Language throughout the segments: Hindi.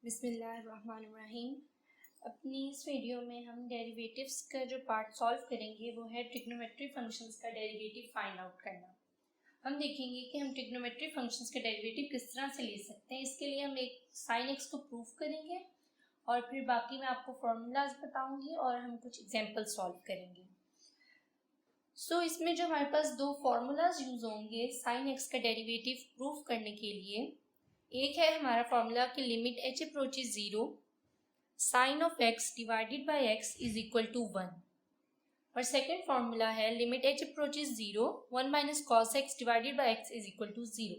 बिस्मिल्लाहिर्रहमानिर्रहीम। अपनी इस वीडियो में हम डेरिवेटिव्स का जो पार्ट सॉल्व करेंगे वो है ट्रिग्नोमेट्री फंक्शंस का डेरिवेटिव फाइंड आउट करना। हम देखेंगे कि हम ट्रिग्नोमेट्री फंक्शंस का डेरिवेटिव किस तरह से ले सकते हैं। इसके लिए हम एक साइन एक्स को प्रूव करेंगे और फिर बाकी मैं आपको फॉर्मूलाज बताऊंगी और हम कुछ एग्जाम्पल सॉल्व करेंगे। इसमें जो हमारे पास दो फार्मूलाज यूज होंगे साइन एक्स का डेरिवेटिव प्रूव करने के लिए, एक है हमारा फार्मूला कि limit h approaches 0 sine of x divided by x is equal to 1, और सेकेंड फार्मूला है limit h approaches 0 1 minus cos x divided by x is equal to 0।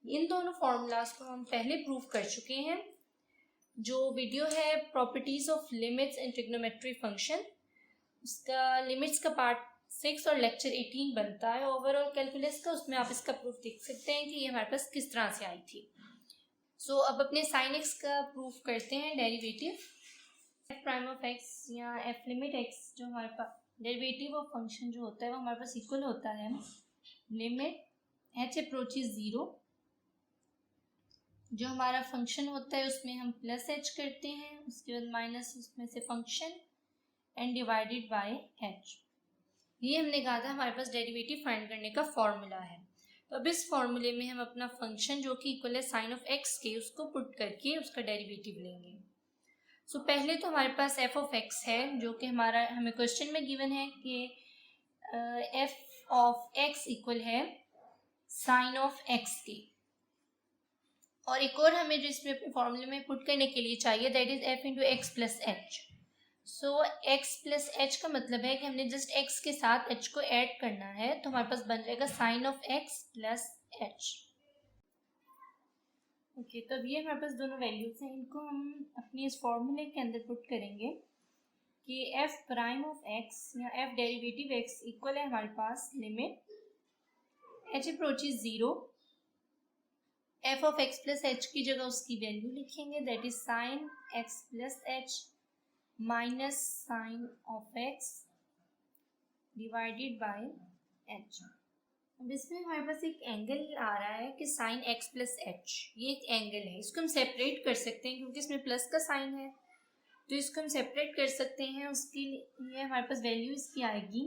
इन दोनों फार्मूलाज को हम पहले प्रूव कर चुके हैं। जो वीडियो है properties of limits in trigonometry function, उसका लिमिट्स का पार्ट 6 और लेक्चर 18 बनता है ओवरऑल कैलकुलस का। उसमें आप इसका प्रूफ देख सकते हैं कि ये हमारे पास किस तरह से आई थी। अब अपने साइन एक्स का प्रूफ करते हैं derivative. F prime of X या एफ लिमिट एक्स, जो हमारे पास डेरिवेटिव ऑफ फंक्शन जो होता है वो हमारे पास इक्वल होता है लिमिट एच अप्रोचेज 0, जो हमारा फंक्शन होता है उसमें हम प्लस एच करते हैं, उसके बाद माइनस उसमें से function and divided by H. ये हमने कहा था हमारे पास डेरिवेटिव फाइंड करने का फॉर्मूला है। तो अब इस फॉर्मूले में हम अपना फंक्शन जो कि इक्वल है साइन ऑफ एक्स के, उसको पुट करके उसका डेरिवेटिव लेंगे। पहले तो हमारे पास एफ ऑफ एक्स है, जो कि हमें क्वेश्चन में गिवन है कि एफ ऑफ एक्स इक्वल है साइन ऑफ एक्स के, और एक और हमें जो इसमें अपने फॉर्मूले में पुट करने के लिए चाहिए that is F into x plus H. X plus H का मतलब है कि हमने जस्ट एक्स के साथ एच को ऐड करना है, तो हमारे पास बन जाएगा sine of X plus H. Okay, तो अब ये हमारे पास दोनों वैल्यूज हैं, इनको हम अपने इस फॉर्मूले के अंदर पुट करेंगे कि एफ प्राइम ऑफ एक्स या एफ डेरिवेटिव एक्स इक्वल है हमारे पास limit H approaches 0, F of X plus H की जगह उसकी वैल्यू लिखेंगे that is sine X plus H minus sine of X divided by H. अब इसमें हमारे पास एक एंगल आ रहा है कि साइन एक्स प्लस एच, ये एक एंगल है। इसको हम सेपरेट कर सकते हैं क्योंकि इसमें प्लस का साइन है, तो इसको हम सेपरेट कर सकते हैं। उसके लिए हमारे पास वैल्यू इसकी आएगी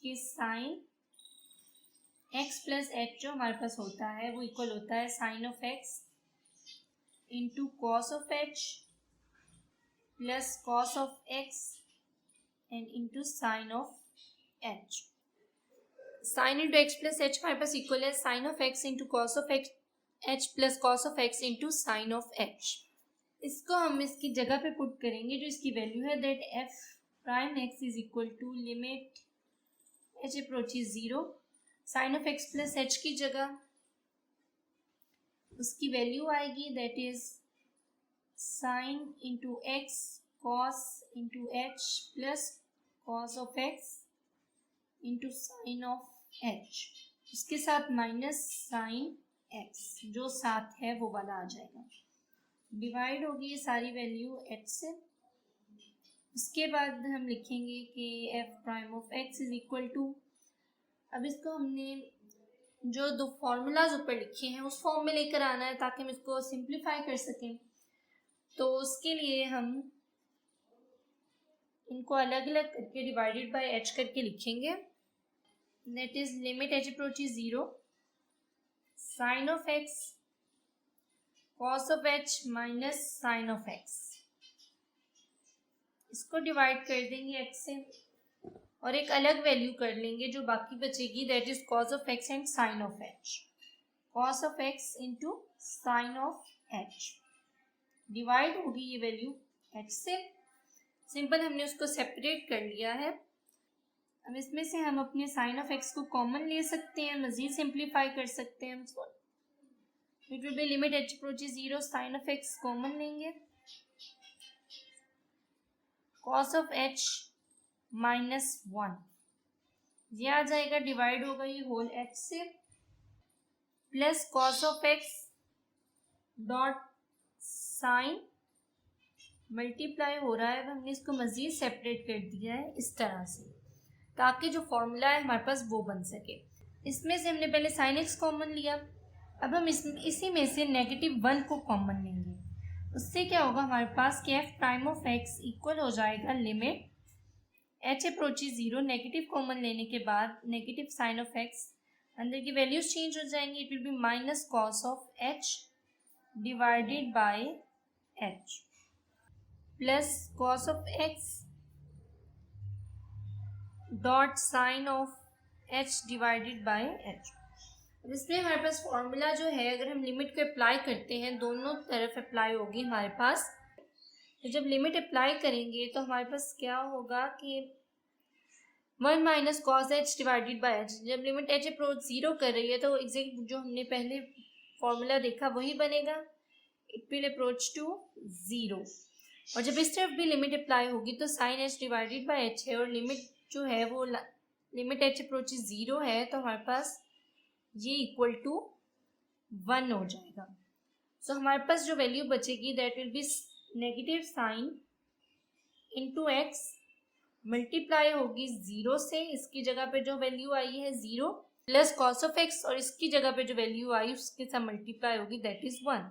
कि साइन एक्स प्लस एच जो हमारे पास होता है वो इक्वल होता है sine of x into cos of H plus cos of x and into sin of h। sin into x plus h हमारे पास इक्वल है sin of x into cos of x h plus cos of x into sin of h। इसको हम इसकी जगह पे पुट करेंगे, जो इसकी वैल्यू है that f prime x is equal to limit h approaches 0 sin of x plus h की जगह उसकी वैल्यू आएगी that is sine into x cos into H plus cos of x into sine of H, उसके साथ माइनस साइन एक्स जो साथ है वो वाला आ जाएगा, डिवाइड होगी ये सारी वैल्यू एच से। उसके बाद हम लिखेंगे कि F prime of X is equal to, अब इसको हमने जो दो फॉर्मूलाज ऊपर लिखे हैं उस फॉर्म में लेकर आना है ताकि हम इसको सिंप्लीफाई कर सकें। तो उसके लिए हम इनको अलग अलग करके डिवाइडेड बाय एच करके लिखेंगे that is limit H approaches 0 sine of X cos of H minus sine of X. इसको डिवाइड कर देंगे एच से और एक अलग वैल्यू कर लेंगे जो बाकी बचेगी that is cos of x and sine of h, cos of x into sine of h, divide होगी ये वैल्यू एच से। सिंपल हमने उसको सेपरेट कर लिया है। अब इसमें से हम अपने साइन ऑफ एक्स को कॉमन ले सकते हैं, मजीद सिंप्लीफाई कर सकते हैं। It will be limit H approaches 0 sine of x common लेंगे, कॉस ऑफ एच माइनस 1 ये आ जाएगा, डिवाइड होगा ये होल एच से, plus cos of x dot sine multiply हो रहा है। अब हमने इसको मज़ीद सेपरेट कर दिया है इस तरह से ताकि जो फॉर्मूला है हमारे पास वो बन सके। इसमें से हमने पहले साइन एक्स कॉमन लिया, अब हम इसी में से -1 को कॉमन लेंगे। उससे क्या होगा हमारे पास कि F prime of x equal हो जाएगा limit H approaches 0, negative common लेने के बाद नेगेटिव साइन ऑफ एक्स, अंदर की वैल्यूज चेंज हो जाएंगी, it will be minus cos of h divided by h plus cos of x dot sine of h divided by H. अब इसमें हमारे पास फॉर्मूला जो है, अगर हम लिमिट को अप्लाई करते हैं दोनों तरफ अप्लाई होगी हमारे पास, तो जब लिमिट अप्लाई करेंगे तो हमारे पास क्या होगा कि 1 minus cos H divided by H. जब लिमिट एच अप्रोच 0 कर रही है तो एग्जैक्ट जो हमने पहले फॉर्मूला देखा वही बनेगा, इट विल अप्रोच टू 0। और जब इस तरफ भी लिमिट अप्लाई होगी तो sine h divided by h है, और लिमिट जो है वो लिमिट एच अप्रोच 0 है, तो हमारे पास ये इक्वल टू 1 हो जाएगा। सो हमारे पास जो वैल्यू बचेगी that will be negative sine into x multiply होगी 0 से, इसकी जगह पे जो वैल्यू आई है 0 प्लस कॉस ऑफ एक्स, और इसकी जगह पे जो वैल्यू आई उसके साथ मल्टीप्लाई होगी दैट इज 1।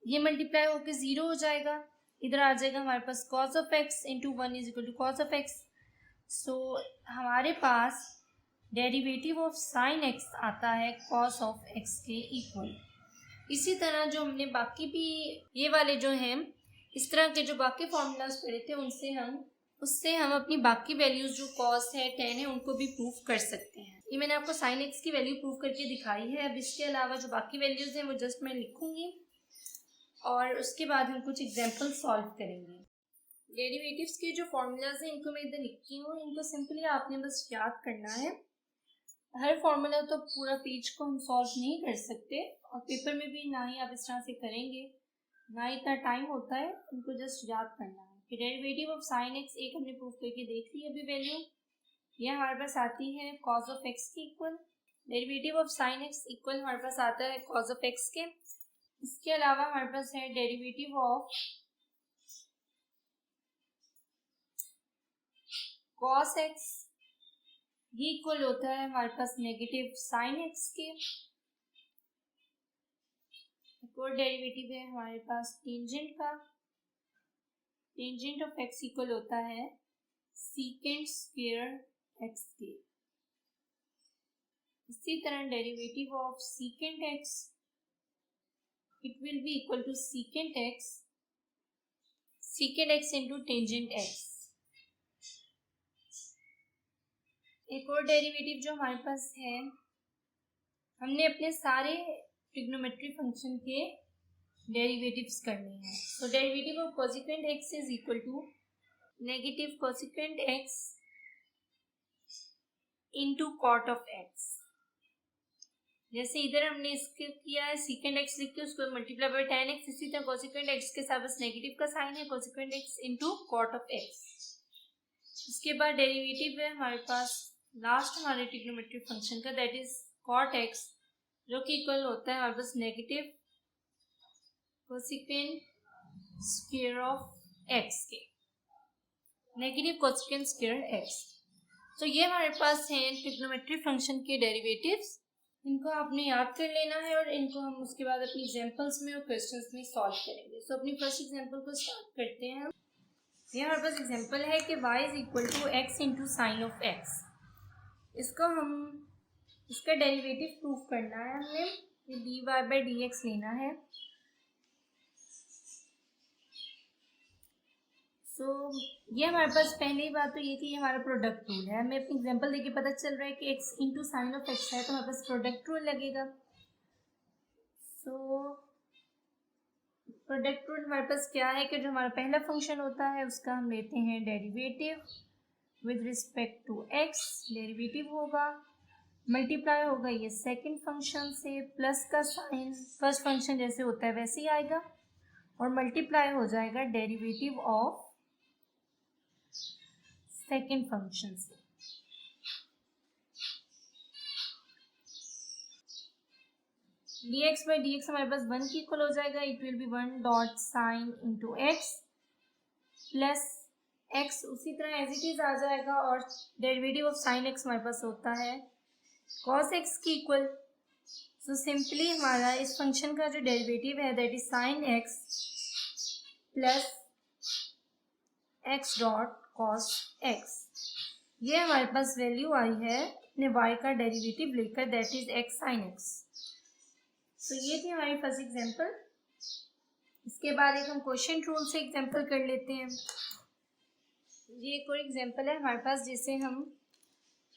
ये मल्टीप्लाई होकर 0 हो जाएगा, इधर आ जाएगा हमारे पास cos of x into 1 is equal to cos of X. So हमारे पास डेरिवेटिव ऑफ साइन एक्स आता है कॉस ऑफ एक्स के इक्वल। इसी तरह जो हमने बाकी भी ये वाले जो हैं इस तरह के जो बाकी फॉर्मूलाज पढ़े थे उससे हम अपनी बाकी वैल्यूज जो कॉस है टेन है उनको भी प्रूव कर सकते हैं। ये मैंने आपको साइन एक्स की वैल्यू प्रूव करके दिखाई है। अब इसके अलावा जो बाकी वैल्यूज हैं वो जस्ट मैं लिखूंगी और उसके बाद हम कुछ एग्जाम्पल सॉल्व करेंगे। डेरिवेटिव्स के जो फॉर्मूलाज हैं इनको मैं इधर लिखती हूँ, इनको सिंपली आपने बस याद करना है। हर फॉर्मूला तो पूरा पेज को हम सॉल्व नहीं कर सकते और पेपर में भी ना ही आप इस तरह से करेंगे, ना इतना टाइम होता है, इनको जस्ट याद करना है कि डेरिवेटिव ऑफ साइन एक्स एक हमने प्रूव करके देख ली अभी वैल्यू, ये हमारे पास आती है कॉस ऑफ एक्स के equal. Derivative of sine x equal हमारे पास आता है कॉस ऑफ एक्स के। इसके अलावा हमारे पास है डेरिवेटिव ऑफ कॉस एक्स, ये इक्वल होता है हमारे पास नेगेटिव साइन एक्स के। एक और डेरिवेटिव है हमारे पास टेंजेंट का, टेंजेंट ऑफ एक्स इक्वल होता है सीकेंट स्क्वायर एक्स के। इसी तरह derivative of secant x it will be equal to secant x into tangent x. एक और डेरिवेटिव जो हमारे पास है, हमने अपने सारे ट्रिग्नोमेट्री फंक्शन के डेरिवेटिव्स करने हैं। So derivative of cosecant X is equal to negative cosecant X into cot of X. जैसे इधर हमने इसके किया है सीकेंट एक्स लिख के उसको मल्टीप्लाई बाय tan एक्स, इसी तरह कोसेकेंट एक्स के साथ बस नेगेटिव का साइन है, cosecant X into cot of X. उसके बाद डेरिवेटिव है हमारे पास लास्ट हमारे ट्रिग्नोमेट्री फंक्शन का, दैट इज कॉट एक्स, जो कि इक्वल होता है हमारे पास negative cosecant square of X के, नेगेटिव कोसेकेंट स्क्वायर एक्स। तो ये हमारे पास हैं ट्रिग्नोमेट्री फंक्शन के डेरिवेटिव्स, इनको आपने याद कर लेना है और इनको हम उसके बाद अपनी एग्जांपल्स में और क्वेश्चंस में सॉल्व करेंगे। सो अपनी फर्स्ट एग्जांपल को स्टार्ट करते हैं। ये हमारे पास एग्जांपल है कि y is equal to x into sine of x. इसका डेरिवेटिव प्रूव करना है हमें, ये dy बाई डी एक्स लेना है। सो ये हमारे पास पहली बात तो ये कि ये हमारा प्रोडक्ट रूल है। हमें अपनी एग्जांपल देके पता चल रहा है कि x into sine of x है तो हमारे पास प्रोडक्ट रूल लगेगा। सो प्रोडक्ट रूल हमारे पास क्या है कि जो हमारा पहला फंक्शन होता है उसका हम लेते हैं derivative with respect to x, derivative होगा मल्टीप्लाई होगा ये सेकंड फंक्शन से, प्लस का साइन फर्स्ट फंक्शन जैसे होता है वैसे ही आएगा, और मल्टीप्लाई हो जाएगा डेरिवेटिव ऑफ सेकेंड फंक्शन से। dx बाई डी एक्स हमारे पास 1 की इक्वल हो जाएगा, it will B 1 dot sine into x plus x उसी तरह एज इट इज आ जाएगा, और डेरिवेटिव ऑफ साइन एक्स हमारे पास होता है कॉस एक्स की इक्वल। सो सिंपली हमारा इस फंक्शन का जो डेरिवेटिव है that is sine X plus x dot cos x. ये हमारे पास वैल्यू आई है अपने y का डेरिवेटिव लेकर, that is x sine x. तो ये थी हमारी फर्स्ट एग्जांपल। इसके बाद एक हम क्वेश्चन रूल से एग्जांपल कर लेते हैं। ये एक और एग्जांपल है हमारे पास जिसे हम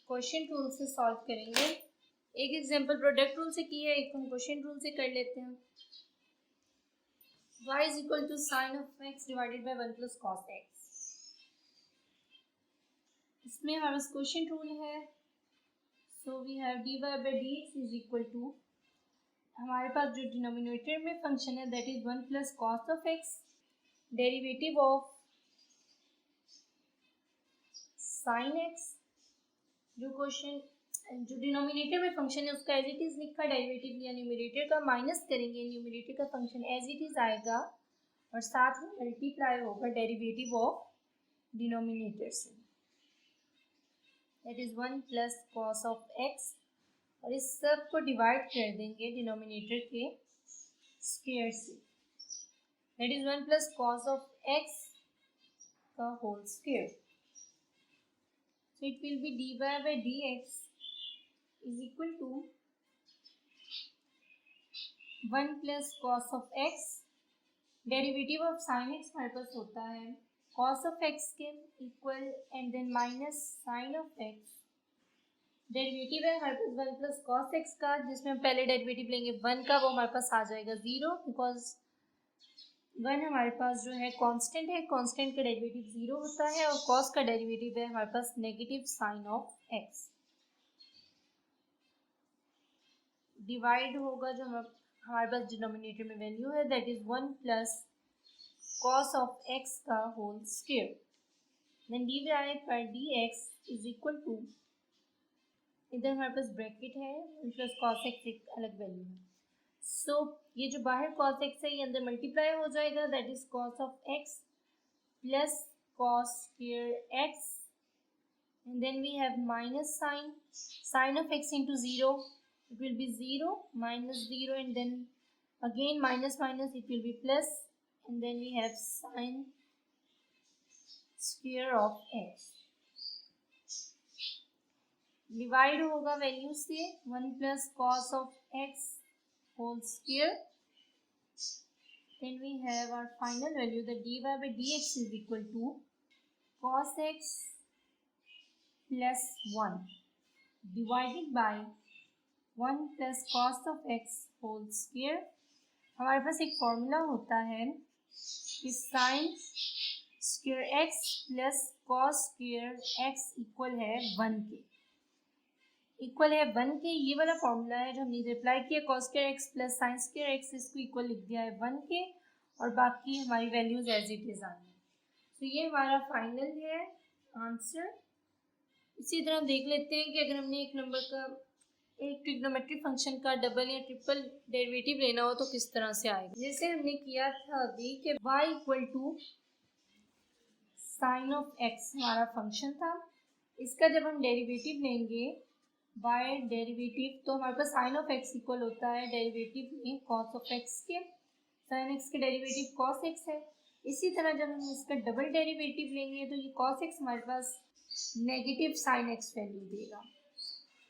क्वेश्चन रूल से सॉल्व करेंगे। एक एग्जांपल प्रोडक्ट रूल से की है, एक हम क्वेश्चन रूल से कर लेते हैं। y is equal to sin of x divided by 1 plus cos x। इसमें हमारे पास क्वेश्चन रूल है, so we have dy by dx is equal to, हमारे पास जो डिनोमिनेटर में फंक्शन है that is 1 plus cos of x, derivative of sine x. जो डिनोमिनेटर में फंक्शन है उसका एज इट इज लिखा, डेरिवेटिव लिया न्यूमरेटर का, माइनस करेंगे न्यूमरेटर का फंक्शन एज इट इज आएगा और साथ में मल्टीप्लाई होगा डेरिवेटिव ऑफ डिनोमिनेटर से, that is 1 plus cos of x, और इस सब को डिवाइड कर देंगे डिनोमिनेटर के स्क्वायर से, that is 1 plus cos of X का whole square. So it will be dy by dx is equal to 1 plus cos of x, derivative of sin x हमारे पास होता है cos of x के equal and then minus sin of x। Derivative है हमारे पास 1 प्लस cos x का, जिसमें हम पहले डेरिवेटिव लेंगे 1 का, वो हमारे पास आ जाएगा 0, बिकॉज 1 हमारे पास जो है कांस्टेंट है, कांस्टेंट का डेरिवेटिव 0 होता है, और cos का डेरिवेटिव है हमारे पास negative sine of x। Divide होगा जो हमारे पास डिनोमिनेटर में वैल्यू है that is 1 plus cos of x का होल स्क्वायर, देन dy पर dx इज इक्वल टू, इधर हमारे पास ब्रैकेट है, 1 प्लस cos x एक अलग वैल्यू है, सो ये जो बाहर cos x है ये अंदर मल्टीप्लाई हो जाएगा, that is cos of x plus cos square x, and then we have minus sin of x into 0, it will be 0 minus 0, and then again minus it will be plus, and then we have sin square of x। Divide होगा वैल्यू से 1 plus cos of x whole square, then we have our final value that dy by dx is equal to cos x plus 1 divided by 1 plus cos of x whole square। हमारे पास एक फॉर्मूला होता है कि sign square x plus cos square x equal है 1 के, ये वाला फॉर्मूला है जो हमने इधर अप्लाई किया, cos square x plus sine square x, इसको इक्वल लिख दिया है 1 के, और बाकी हमारी वैल्यूज एज इट इज आई है। तो ये हमारा फाइनल है आंसर। इसी तरह देख लेते हैं कि अगर हमने एक नंबर का एक ट्रिग्नोमेट्रिक फंक्शन का डबल या ट्रिपल डेरिवेटिव लेना हो तो किस तरह से आएगा। जैसे हमने किया था अभी कि y equal to sine of x हमारा फंक्शन था, इसका जब हम डेरिवेटिव लेंगे y डेरिवेटिव, तो हमारे पास साइन ऑफ x इक्वल होता है डेरिवेटिव में cos ऑफ x के, साइन x के डेरिवेटिव cos x है। इसी तरह जब हम इसका डबल डेरिवेटिव लेंगे तो ये cos x हमारे पास नेगेटिव साइन x वैल्यू देगा,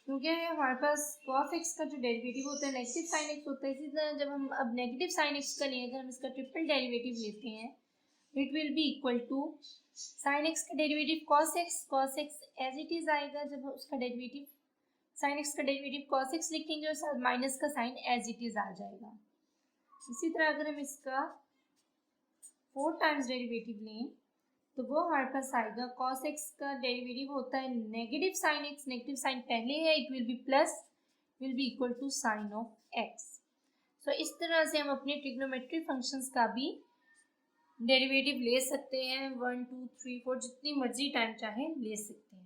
क्योंकि हमारे पास cos x का जो डेरिवेटिव होता है नेगेटिव साइन x होता है। इसी तरह जब हम अब नेगेटिव साइन x का लेंगे, अगर हम इसका ट्रिपल डेरिवेटिव लेते हैं, it will be equal to sine x का derivative cos x as it is आएगा, जब उसका डेरिवेटिव साइन x का डेरिवेटिव cos x लिखेंगे और साथ माइनस का साइन एज इट इज आ जाएगा। इसी तरह अगर हम इसका 4 टाइम्स डेरिवेटिव लें तो वो हमारे पास आएगा, cos x का डेरिवेटिव होता है negative sine x, negative sign पहले है, it will be plus, will be equal to sine of x। So इस तरह से हम अपने ट्रिग्नोमेट्रिक फंक्शंस का भी डेरिवेटिव ले सकते हैं, 1 2 3 4 जितनी मर्जी टाइम चाहें ले सकते हैं।